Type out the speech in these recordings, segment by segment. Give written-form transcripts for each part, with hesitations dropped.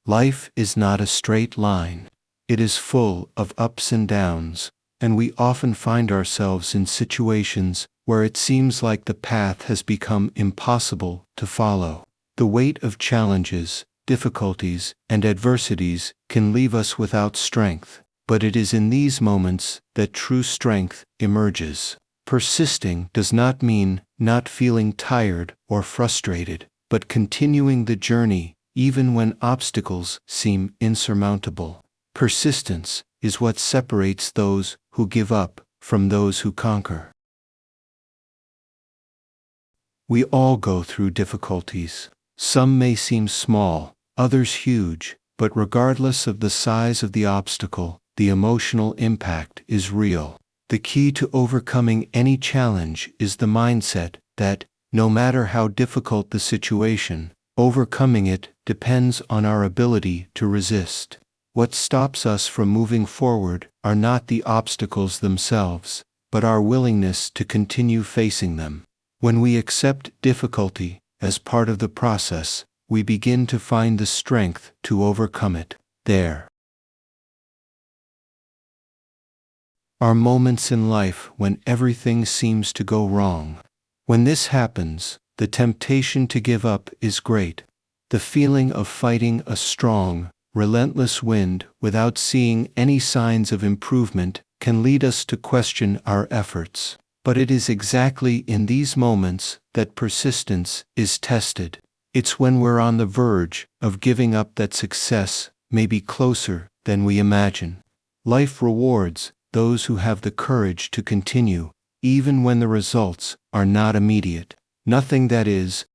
Life is not a straight line. It is full of ups and downs, and we often find ourselves in situations where it seems like the path has become impossible to follow. The weight of challenges, difficulties, and adversities can leave us without strength, but it is in these moments that true strength emerges. Persisting does not mean not feeling tired or frustrated, but continuing the journey even when obstacles seem insurmountable. Persistence is what separates those who give up from those who conquer. We all go through difficulties. Some may seem small, others huge, but regardless of the size of the obstacle, the emotional impact is real. The key to overcoming any challenge is the mindset that, no matter how difficult the situation, overcoming it depends on our ability to resist. What stops us from moving forward are not the obstacles themselves, but our willingness to continue facing them. When we accept difficulty as part of the process, we begin to find the strength to overcome it. There are moments in life when everything seems to go wrong. When this happens, the temptation to give up is great. The feeling of fighting a strong, relentless wind without seeing any signs of improvement can lead us to question our efforts. But it is exactly in these moments that persistence is tested. It's when we're on the verge of giving up that success may be closer than we imagine. Life rewards those who have the courage to continue, even when the results are not immediate. Nothing that is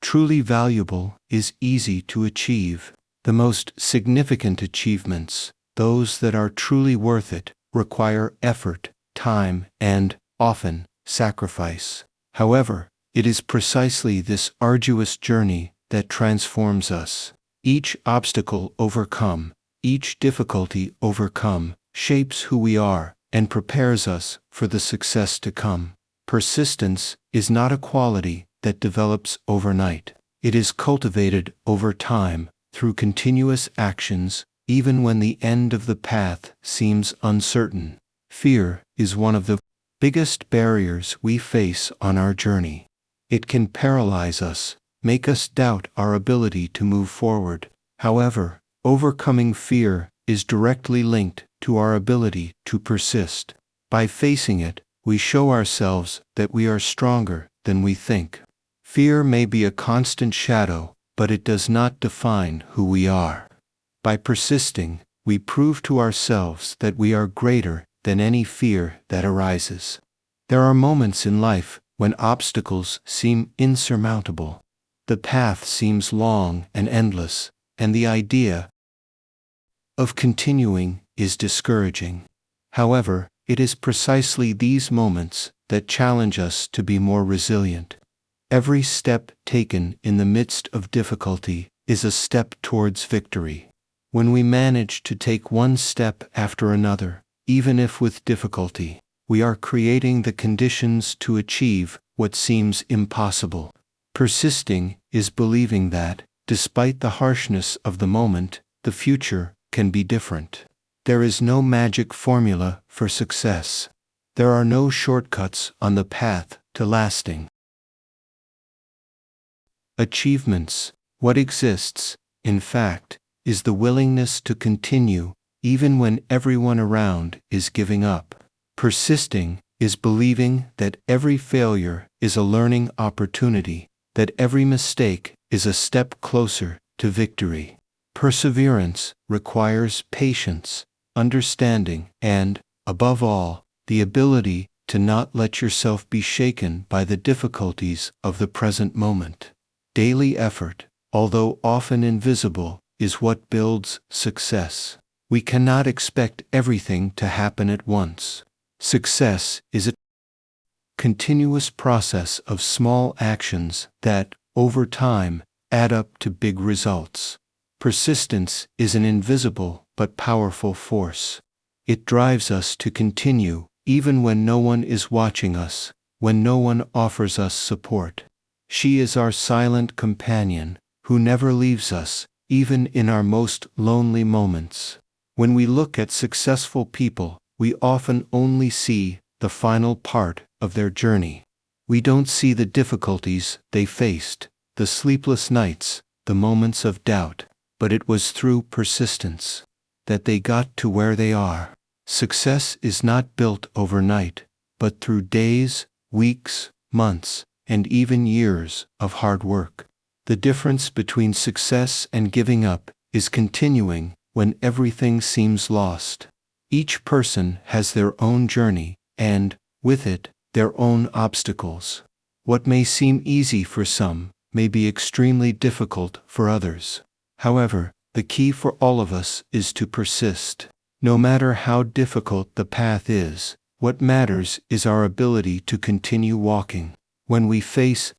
truly valuable is easy to achieve. The most significant achievements, those that are truly worth it, require effort, time, and, often, sacrifice. However, it is precisely this arduous journey that transforms us. Each obstacle overcome, each difficulty overcome, shapes who we are and prepares us for the success to come. Persistence is not a quality that develops overnight. It is cultivated over time, through continuous actions, even when the end of the path seems uncertain. Fear is one of the biggest barriers we face on our journey. It can paralyze us, make us doubt our ability to move forward. However, overcoming fear is directly linked to our ability to persist. By facing it, we show ourselves that we are stronger than we think. Fear may be a constant shadow, but it does not define who we are. By persisting, we prove to ourselves that we are greater than any fear that arises. There are moments in life when obstacles seem insurmountable. The path seems long and endless, and the idea of continuing is discouraging. However, it is precisely these moments that challenge us to be more resilient. Every step taken in the midst of difficulty is a step towards victory. When we manage to take one step after another, even if with difficulty, we are creating the conditions to achieve what seems impossible. Persisting is believing that, despite the harshness of the moment, the future can be different. There is no magic formula for success. There are no shortcuts on the path to lasting achievements. What exists, in fact, is the willingness to continue, even when everyone around is giving up. Persisting is believing that every failure is a learning opportunity, that every mistake is a step closer to victory. Perseverance requires patience, understanding, and, above all, the ability to not let yourself be shaken by the difficulties of the present moment. Daily effort, although often invisible, is what builds success. We cannot expect everything to happen at once. Success is a continuous process of small actions that, over time, add up to big results. Persistence is an invisible but powerful force. It drives us to continue, even when no one is watching us, when no one offers us support. She is our silent companion, who never leaves us, even in our most lonely moments. When we look at successful people, we often only see the final part of their journey. We don't see the difficulties they faced, the sleepless nights, the moments of doubt, but it was through persistence that they got to where they are. Success is not built overnight, but through days, weeks, months, and even years of hard work. The difference between success and giving up is continuing when everything seems lost. Each person has their own journey, and, with it, their own obstacles. What may seem easy for some may be extremely difficult for others. However, the key for all of us is to persist. No matter how difficult the path is, what matters is our ability to continue walking. When we face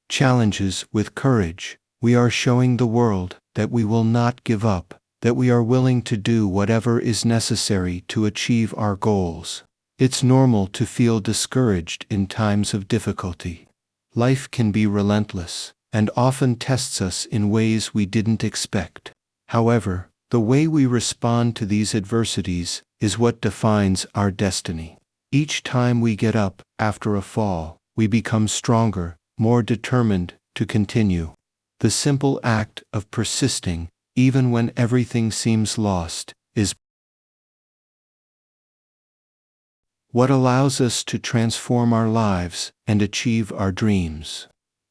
challenges with courage, we are showing the world that we will not give up, that we are willing to do whatever is necessary to achieve our goals. It's normal to feel discouraged in times of difficulty. Life can be relentless, and often tests us in ways we didn't expect. However, the way we respond to these adversities is what defines our destiny. Each time we get up after a fall, we become stronger, more determined to continue. The simple act of persisting, even when everything seems lost, is what allows us to transform our lives and achieve our dreams.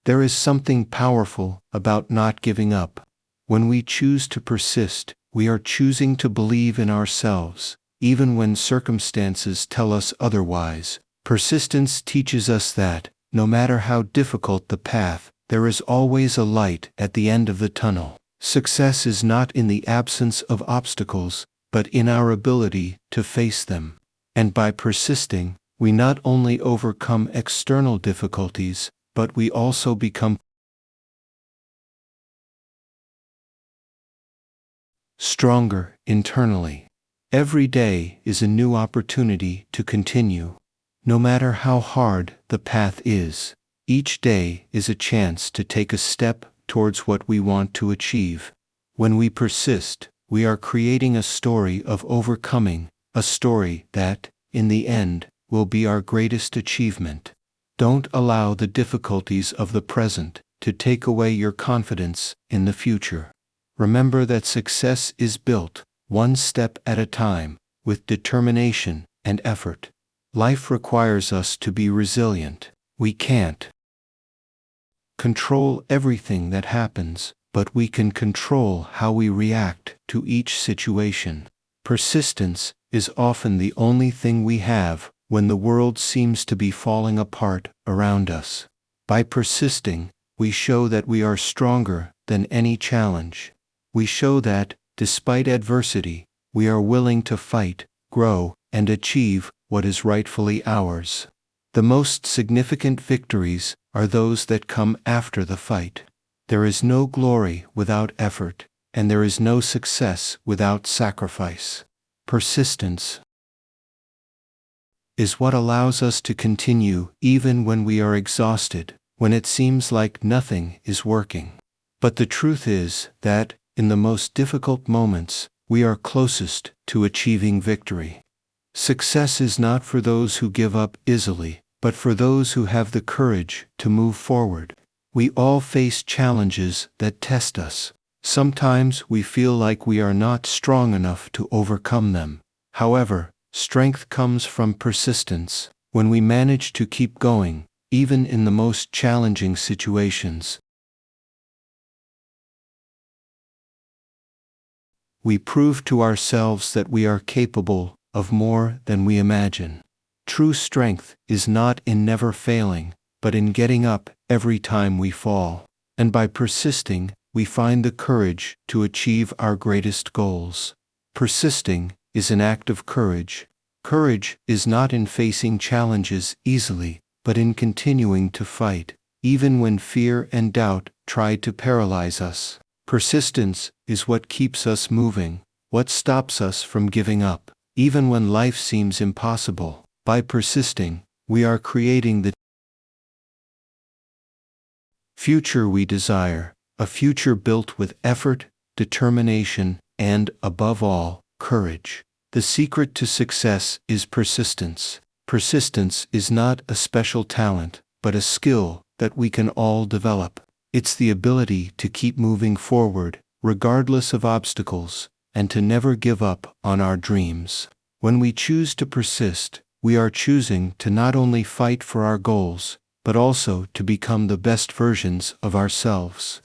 There is something powerful about not giving up. When we choose to persist, we are choosing to believe in ourselves, even when circumstances tell us otherwise. Persistence teaches us that, no matter how difficult the path, there is always a light at the end of the tunnel. Success is not in the absence of obstacles, but in our ability to face them. And by persisting, we not only overcome external difficulties, but we also become stronger internally. Every day is a new opportunity to continue. No matter how hard the path is, each day is a chance to take a step towards what we want to achieve. When we persist, we are creating a story of overcoming, a story that, in the end, will be our greatest achievement. Don't allow the difficulties of the present to take away your confidence in the future. Remember that success is built, one step at a time, with determination and effort. Life requires us to be resilient. We can't control everything that happens, but we can control how we react to each situation. Persistence is often the only thing we have when the world seems to be falling apart around us. By persisting, we show that we are stronger than any challenge. We show that, despite adversity, we are willing to fight, grow, and achieve what is rightfully ours. The most significant victories are those that come after the fight. There is no glory without effort, and there is no success without sacrifice. Persistence is what allows us to continue even when we are exhausted, when it seems like nothing is working. But the truth is that, in the most difficult moments, we are closest to achieving victory. Success is not for those who give up easily, but for those who have the courage to move forward. We all face challenges that test us. Sometimes we feel like we are not strong enough to overcome them. However, strength comes from persistence. When we manage to keep going, even in the most challenging situations, we prove to ourselves that we are capable of more than we imagine. True strength is not in never failing, but in getting up every time we fall. And by persisting, we find the courage to achieve our greatest goals. Persisting is an act of courage. Courage is not in facing challenges easily, but in continuing to fight, even when fear and doubt try to paralyze us. Persistence is what keeps us moving, what stops us from giving up, even when life seems impossible. By persisting, we are creating the future we desire, a future built with effort, determination, and, above all, courage. The secret to success is persistence. Persistence is not a special talent, but a skill that we can all develop. It's the ability to keep moving forward, regardless of obstacles, and to never give up on our dreams. When we choose to persist, we are choosing to not only fight for our goals, but also to become the best versions of ourselves.